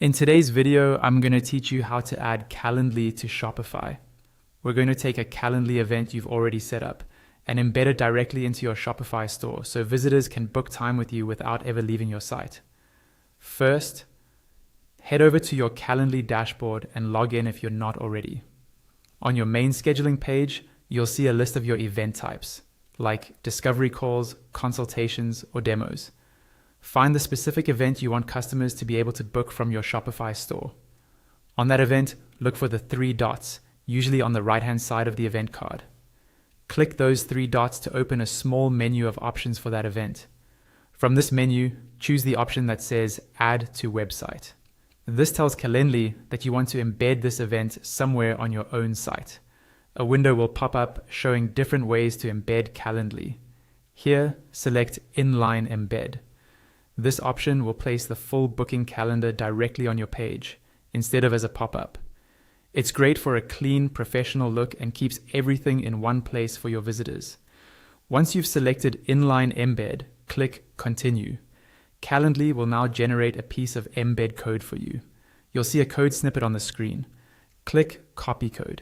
In today's video, I'm going to teach you how to add Calendly to Shopify. We're going to take a Calendly event you've already set up and embed it directly into your Shopify store so visitors can book time with you without ever leaving your site. First, head over to your Calendly dashboard and log in if you're not already. On your main scheduling page, you'll see a list of your event types, like discovery calls, consultations, or demos. Find the specific event you want customers to be able to book from your Shopify store. On that event, look for the three dots, usually on the right-hand side of the event card. Click those three dots to open a small menu of options for that event. From this menu, choose the option that says Add to Website. This tells Calendly that you want to embed this event somewhere on your own site. A window will pop up showing different ways to embed Calendly. Here, select Inline Embed. This option will place the full booking calendar directly on your page, instead of as a pop-up. It's great for a clean, professional look and keeps everything in one place for your visitors. Once you've selected Inline Embed, click Continue. Calendly will now generate a piece of embed code for you. You'll see a code snippet on the screen. Click Copy Code.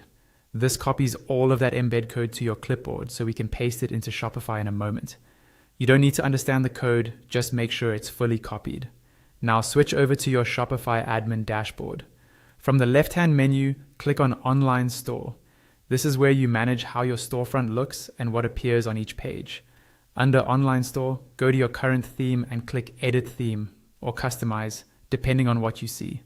This copies all of that embed code to your clipboard so we can paste it into Shopify in a moment. You don't need to understand the code, just make sure it's fully copied. Now switch over to your Shopify admin dashboard. From the left-hand menu, click on Online Store. This is where you manage how your storefront looks and what appears on each page. Under Online Store, go to your current theme and click Edit Theme or Customize, depending on what you see.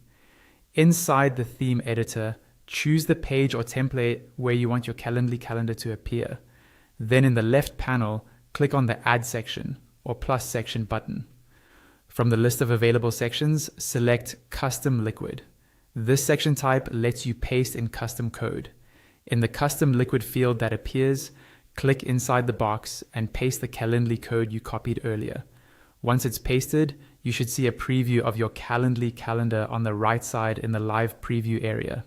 Inside the theme editor, choose the page or template where you want your Calendly calendar to appear. Then in the left panel, click on the Add section or Plus section button. From the list of available sections, select Custom Liquid. This section type lets you paste in custom code. In the Custom Liquid field that appears, click inside the box and paste the Calendly code you copied earlier. Once it's pasted, you should see a preview of your Calendly calendar on the right side in the live preview area.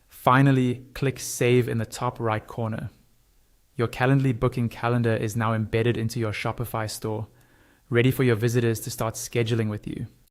Finally, click Save in the top right corner. Your Calendly booking calendar is now embedded into your Shopify store, ready for your visitors to start scheduling with you.